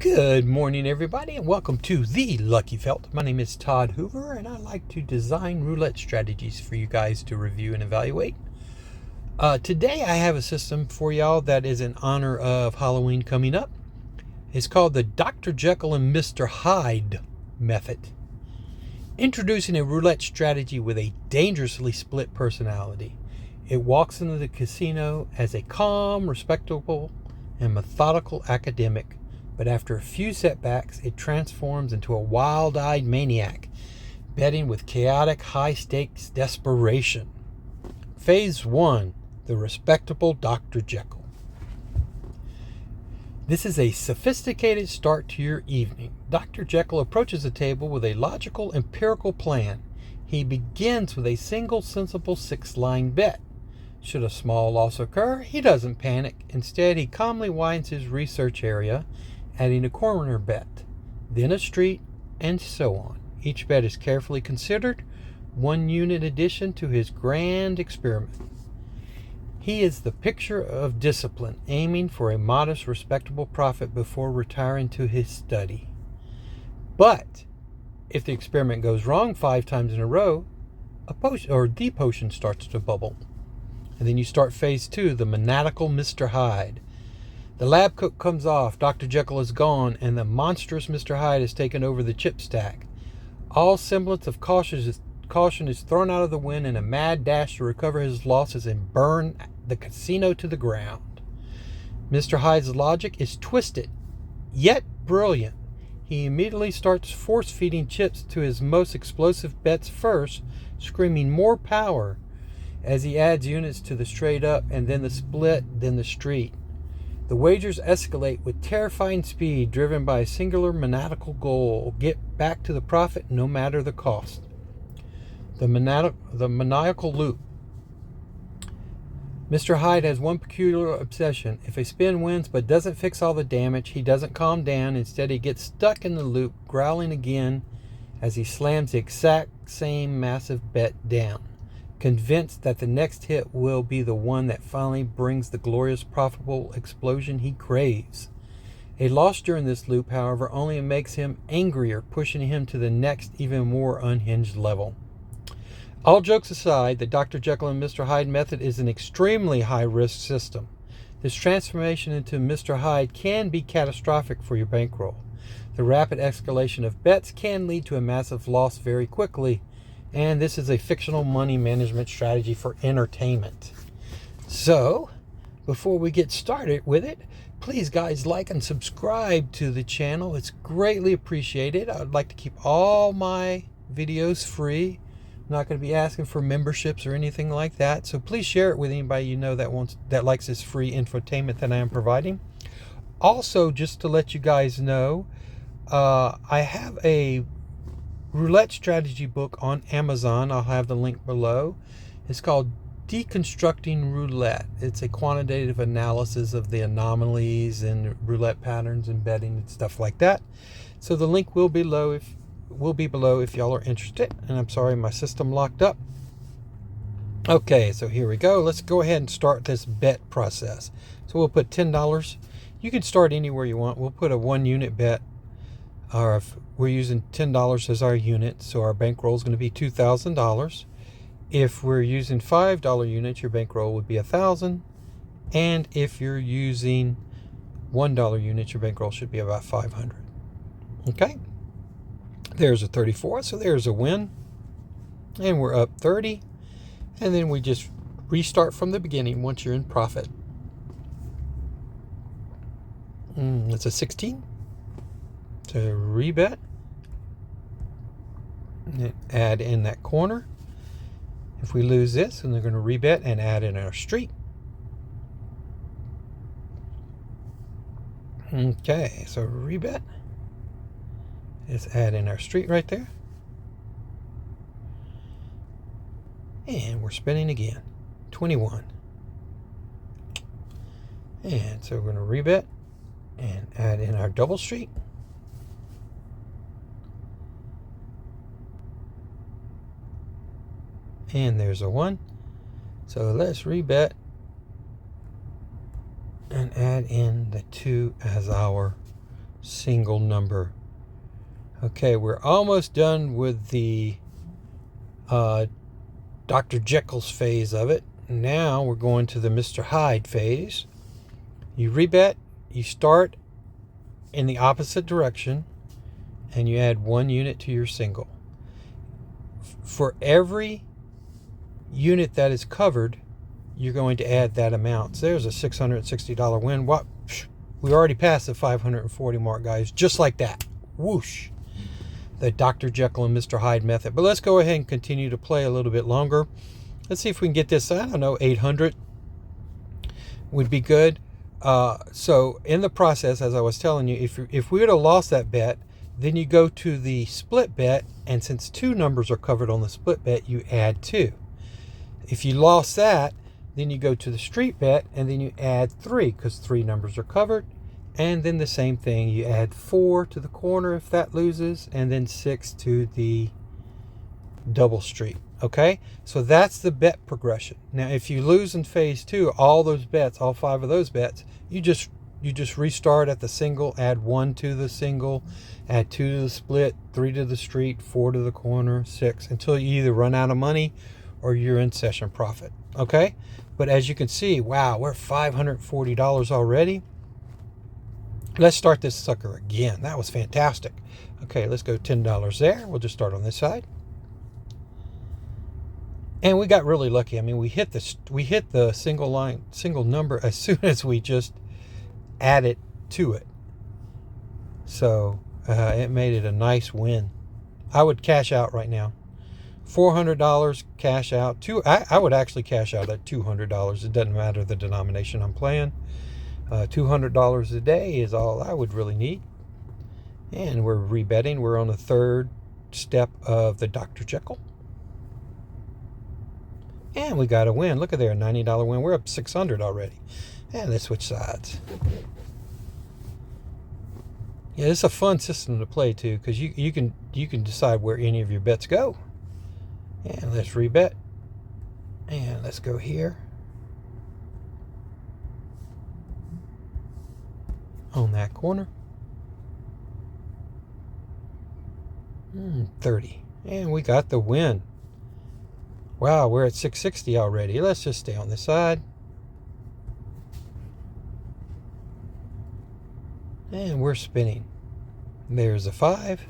Good morning, everybody, and welcome to The Lucky Felt. My name is Todd Hoover, and I like to design roulette strategies for you guys to review and evaluate. Today, I have a system for y'all that is in honor of Halloween coming up. It's called the Dr. Jekyll and Mr. Hyde method. Introducing a roulette strategy with a dangerously split personality. It walks into the casino as a calm, respectable, and methodical academic. But after a few setbacks, it transforms into a wild-eyed maniac, betting with chaotic, high-stakes desperation. Phase 1, the respectable Dr. Jekyll. This is a sophisticated start to your evening. Dr. Jekyll approaches the table with a logical, empirical plan. He begins with a single, sensible 6-line bet. Should a small loss occur, he doesn't panic. Instead, he calmly widens his research area, adding a corner bet, then a street, and so on. Each bet is carefully considered, 1 unit addition to his grand experiment. He is the picture of discipline, aiming for a modest, respectable profit before retiring to his study. But if the experiment goes wrong 5 times in a row, the potion starts to bubble. And then you start phase 2, the methodical Mr. Hyde. The lab coat comes off, Dr. Jekyll is gone, and the monstrous Mr. Hyde has taken over the chip stack. All semblance of caution is thrown out of the wind in a mad dash to recover his losses and burn the casino to the ground. Mr. Hyde's logic is twisted, yet brilliant. He immediately starts force-feeding chips to his most explosive bets first, screaming more power as he adds units to the straight up and then the split, then the street. The wagers escalate with terrifying speed, driven by a singular methodical goal: get back to the profit no matter the cost. The maniacal loop. Mr. Hyde has one peculiar obsession. If a spin wins but doesn't fix all the damage, he doesn't calm down. Instead, he gets stuck in the loop, growling again as he slams the exact same massive bet down, convinced that the next hit will be the one that finally brings the glorious, profitable explosion he craves. A loss during this loop, however, only makes him angrier, pushing him to the next, even more unhinged level. All jokes aside, the Dr. Jekyll and Mr. Hyde method is an extremely high-risk system. This transformation into Mr. Hyde can be catastrophic for your bankroll. The rapid escalation of bets can lead to a massive loss very quickly, and this is a fictional money management strategy for entertainment. So, before we get started with it, please guys like and subscribe to the channel. It's greatly appreciated. I'd like to keep all my videos free. I'm not going to be asking for memberships or anything like that. So please share it with anybody you know that likes this free infotainment that I am providing. Also, just to let you guys know, I have a roulette strategy book on Amazon. I'll have the link below. It's called Deconstructing Roulette. It's a quantitative analysis of the anomalies and roulette patterns and betting and stuff like that. So the link will be below if y'all are interested. And I'm sorry, my system locked up. Okay, so here we go. Let's go ahead and start this bet process. So we'll put $10. You can start anywhere you want. We'll put a 1-unit bet. Or if we're using $10 as our unit, so our bankroll is going to be $2,000. If we're using $5 units, your bankroll would be $1,000. And if you're using $1 units, your bankroll should be about $500. Okay, there's a 34, so there's a win, and we're up 30. And then we just restart from the beginning once you're in profit. It's a 16. To rebet, and add in that corner. If we lose this, then they're going to rebet and add in our street. Okay, so rebet. Let's add in our street right there. And we're spinning again. 21. And so we're going to rebet and add in our double street. And there's a 1. So let's rebet and add in the 2 as our single number. Okay, we're almost done with the Dr. Jekyll's phase of it. Now we're going to the Mr. Hyde phase. You rebet, you start in the opposite direction, and you add 1 unit to your single. For every unit that is covered, you're going to add that amount. So there's a $660 win. What? We already passed the 540 mark, guys. Just like that. Whoosh. The Dr. Jekyll and Mr. Hyde method. But let's go ahead and continue to play a little bit longer. Let's see if we can get this, I don't know, 800 would be good. So in the process, as I was telling you, if we would have lost that bet, then you go to the split bet, and since 2 numbers are covered on the split bet, you add 2. If you lost that, then you go to the street bet, and then you add 3, because 3 numbers are covered. And then the same thing, you add 4 to the corner if that loses, and then 6 to the double street. Okay, so that's the bet progression. Now, if you lose in phase 2, all those bets, all 5 of those bets, you just restart at the single, add 1 to the single, add 2 to the split, 3 to the street, 4 to the corner, 6, until you either run out of money or you're in session profit. Okay, but as you can see, wow, we're $540 already. Let's start this sucker again. That was fantastic. Okay, let's go $10 there. We'll just start on this side. And we got really lucky. I mean, we hit the single number as soon as we just added to it. So it made it a nice win. I would cash out right now. $400 cash out. I would actually cash out at $200. It doesn't matter the denomination I'm playing. $200 a day is all I would really need. And we're rebetting. We're on the 3rd step of the Dr. Jekyll. And we got a win. Look at there, $90 win. We're up 600 already. And let's switch sides. Yeah, it's a fun system to play too, because you can decide where any of your bets go. And let's rebet. And let's go here. On that corner. 30. And we got the win. Wow, we're at 660 already. Let's just stay on this side. And we're spinning. There's a 5.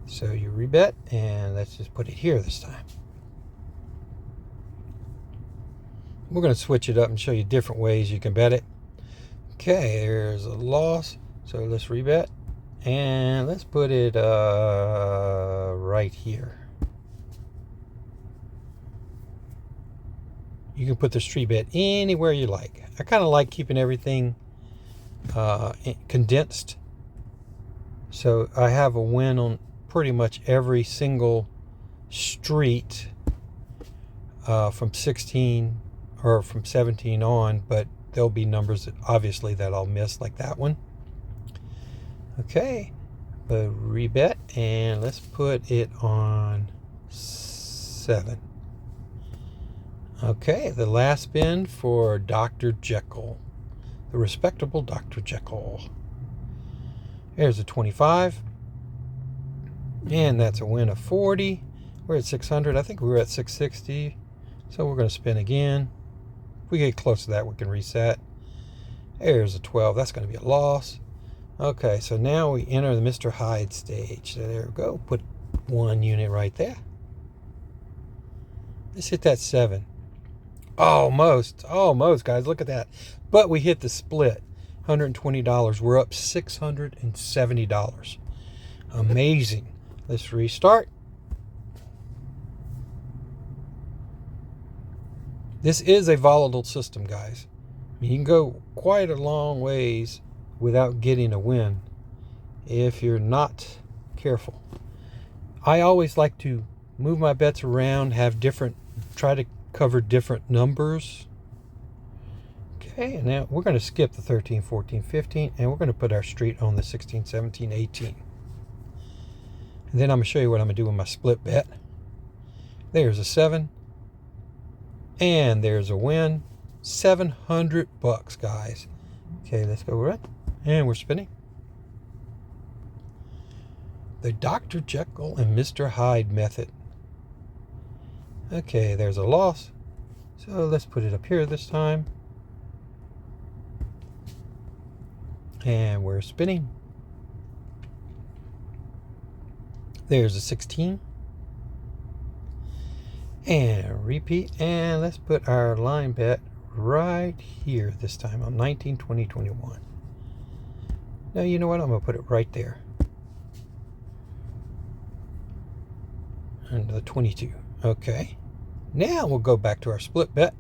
So you rebet, and let's just put it here this time. We're going to switch it up and show you different ways you can bet it. Okay, there's a loss. So let's rebet. And let's put it right here. You can put the street bet anywhere you like. I kind of like keeping everything condensed. So I have a win on pretty much every single street from 16 or from 17 on, but there'll be numbers that obviously that I'll miss, like that one. Okay, but rebet, and let's put it on 7. Okay, the last spin for Dr. Jekyll, the respectable Dr. Jekyll. There's a 25, and that's a win of 40. We're at 600. I think we were at 660, so we're going to spin again. If we get close to that, we can reset. There's a 12. That's going to be a loss. Okay, so now we enter the Mr. Hyde stage. So there we go. Put 1 unit right there. Let's hit that 7. Almost, guys. Look at that. But we hit the split. $120. We're up $670. Amazing. Let's restart. This is a volatile system, guys. You can go quite a long ways without getting a win if you're not careful. I always like to move my bets around, try to cover different numbers. Okay, and now we're going to skip the 13, 14, 15, and we're going to put our street on the 16, 17, 18. And then I'm going to show you what I'm going to do with my split bet. There's a 7. And there's a win. $700, guys. Okay, let's go red. And we're spinning. The Dr. Jekyll and Mr. Hyde method. Okay, there's a loss. So let's put it up here this time. And we're spinning. There's a 16. And repeat. And let's put our line bet right here this time on 19, 20, 21. Now, you know what? I'm going to put it right there. And the 22. Okay. Now we'll go back to our split bet.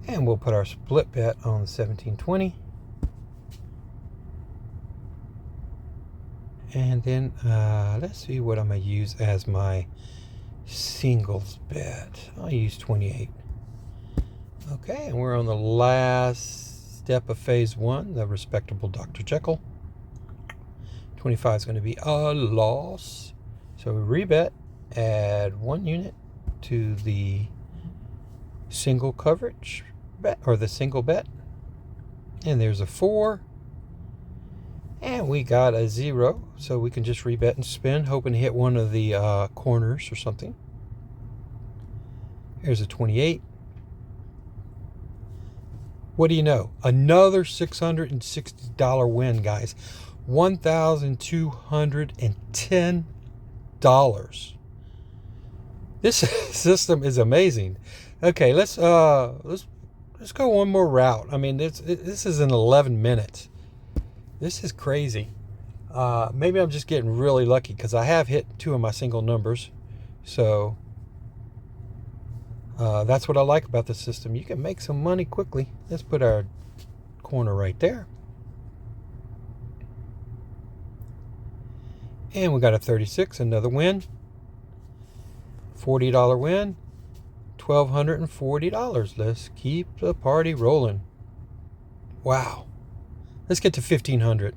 And we'll put our split bet on the 17, 20. And then let's see what I'm going to use as my singles bet. I'll use 28. Okay, and we're on the last step of phase 1, the respectable Dr. Jekyll. 25 is going to be a loss. So we rebet, add 1 unit to the single coverage bet, or the single bet. And there's a 4. And we got a 0, so we can just rebet and spin, hoping to hit one of the corners or something. Here's a 28. What do you know? Another $660 win, guys. $1,210. This system is amazing. Okay, let's go one more route. I mean, this is in 11 minutes. This is crazy. Maybe I'm just getting really lucky because I have hit 2 of my single numbers. So that's what I like about the system. You can make some money quickly. Let's put our corner right there. And we got a 36, another win. $40 win. $1,240. Let's keep the party rolling. Wow. Let's get to 1,500.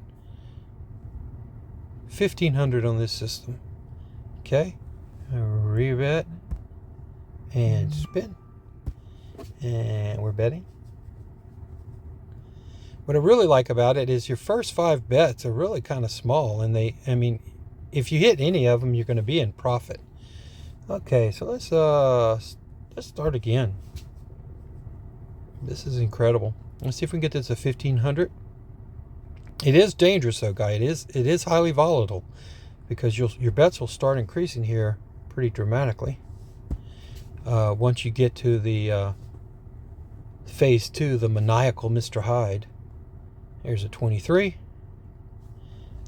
1,500 on this system. Okay. Rebet. And spin. And we're betting. What I really like about it is your first 5 bets are really kind of small. And if you hit any of them, you're going to be in profit. Okay, so let's start again. This is incredible. Let's see if we can get this to 1,500. It is dangerous though, guy. It is highly volatile because your bets will start increasing here pretty dramatically. Once you get to the phase 2, the maniacal Mr. Hyde. Here's a 23.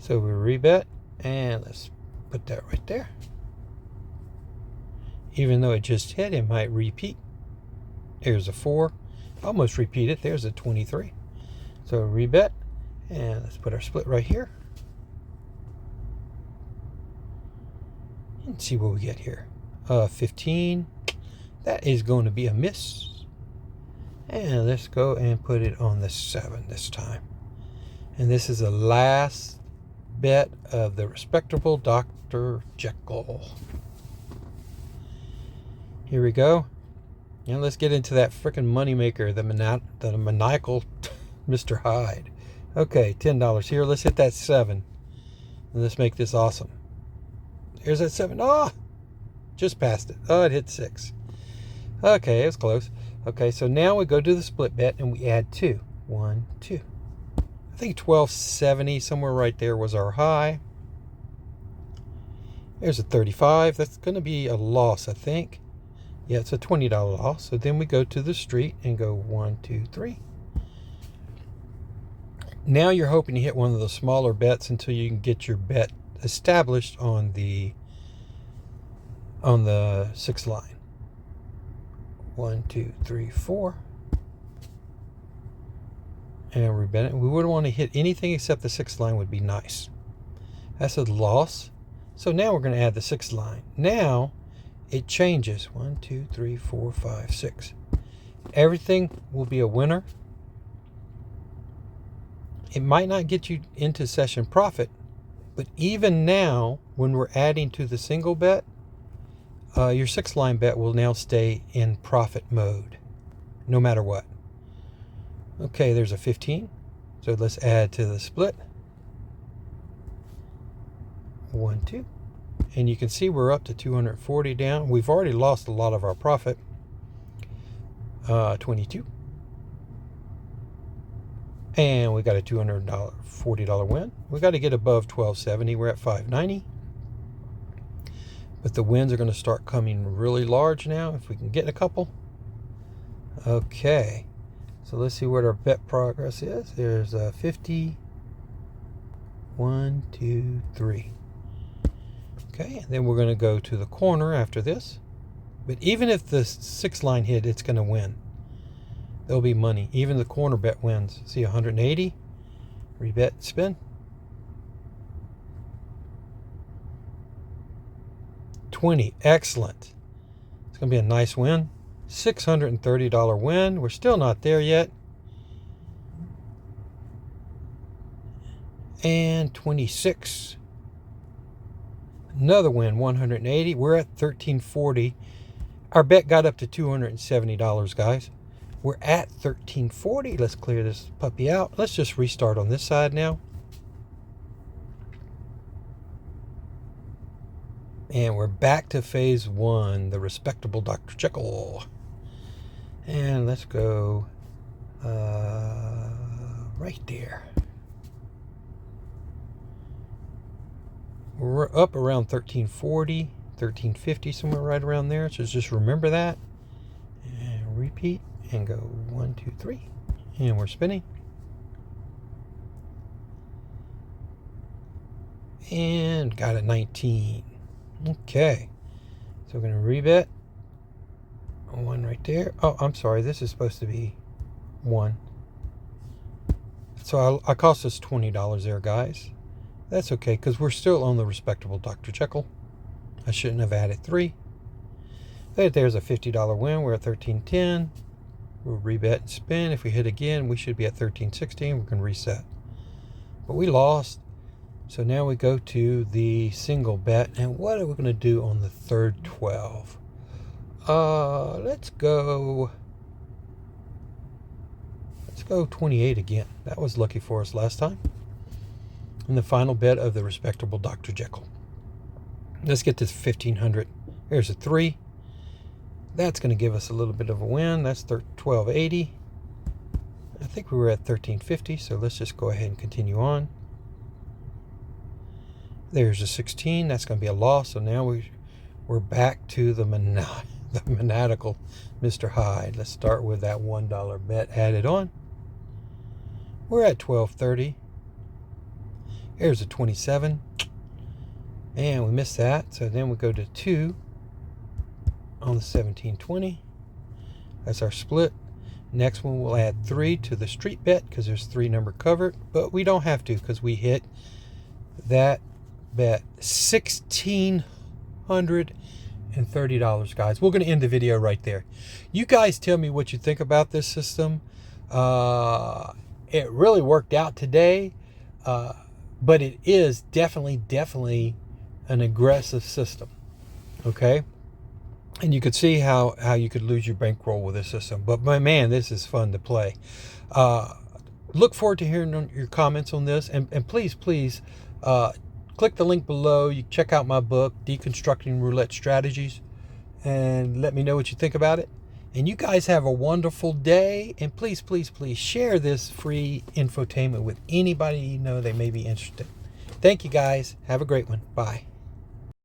So we rebet, and let's put that right there. Even though it just hit, it might repeat. Here's a 4. Almost repeat it. There's a 23. So rebet. And let's put our split right here. And see what we get here. 15. That is going to be a miss. And let's go and put it on the 7 this time. And this is the last bet of the respectable Dr. Jekyll. Here we go. And let's get into that freaking moneymaker, the maniacal Mr. Hyde. Okay, $10 here. Let's hit that 7. And let's make this awesome. Here's that 7. Oh, just passed it. Oh, it hit 6. Okay, it was close. Okay, so now we go to the split bet and we add 2. 1, 2. I think 1270, somewhere right there was our high. There's a 35. That's going to be a loss, I think. Yeah, it's a $20 loss. So then we go to the street and go 1, 2, 3. Now you're hoping to hit one of the smaller bets until you can get your bet established on the 6th line. 1, 2, 3, 4. And we bet it. We wouldn't want to hit anything except the 6th line would be nice. That's a loss. So now we're going to add the 6th line. Now it changes. 1, 2, 3, 4, 5, 6. Everything will be a winner. It might not get you into session profit, but even now, when we're adding to the single bet, your 6th line bet will now stay in profit mode, no matter what. Okay, there's a 15. So let's add to the split. 1, 2. And you can see we're up to 240 down. We've already lost a lot of our profit. 22. And we got a $240 win. We got to get above 1270. We're at 590. But the wins are going to start coming really large now if we can get a couple. Okay. So let's see what our bet progress is. There's a 50. 1, 2, 3. Okay, and then we're going to go to the corner after this. But even if the 6 line hit, it's going to win. There'll be money. Even the corner bet wins. See, 180. Rebet, spin. 20. Excellent. It's going to be a nice win. $630 win. We're still not there yet. And 26. Another win, 180. We're at 1340. Our bet got up to $270, guys. We're at 1340. Let's clear this puppy out. Let's just restart on this side now. And we're back to phase 1, the respectable Dr. Jekyll. And let's go right there. We're up around 1340, 1350, somewhere right around there. So just remember that. And repeat and go 1, 2, 3. And we're spinning. And got a 19. Okay. So we're going to rebet. 1 right there. Oh, I'm sorry. This is supposed to be 1. So I cost us $20 there, guys. That's okay, because we're still on the respectable Dr. Jekyll. I shouldn't have added 3. There's a $50 win. We're at 1310. We'll rebet and spin. If we hit again, we should be at 1316. We can reset. But we lost. So now we go to the single bet. And what are we going to do on the third 12? Let's go 28 again. That was lucky for us last time. And the final bet of the respectable Dr. Jekyll. Let's get to 1500. Here's a 3. That's going to give us a little bit of a win. That's 1280. I think we were at 1350, so let's just go ahead and continue on. There's a 16. That's going to be a loss. So now we're back to the methodical Mr. Hyde. Let's start with that $1 bet added on. We're at 1230. Here's a 27. And we missed that. So then we go to 2 on the 1720. That's our split. Next one we'll add 3 to the street bet because there's 3 number covered. But we don't have to because we hit that bet. $1,630, guys. We're going to end the video right there. You guys tell me what you think about this system. It really worked out today. But it is definitely an aggressive system. Okay? And you could see how you could lose your bankroll with this system. But my man, this is fun to play. Look forward to hearing your comments on this. And please, click the link below. You check out my book, Deconstructing Roulette Strategies. And let me know what you think about it. And you guys have a wonderful day. And please share this free infotainment with anybody you know they may be interested. Thank you, guys. Have a great one. Bye.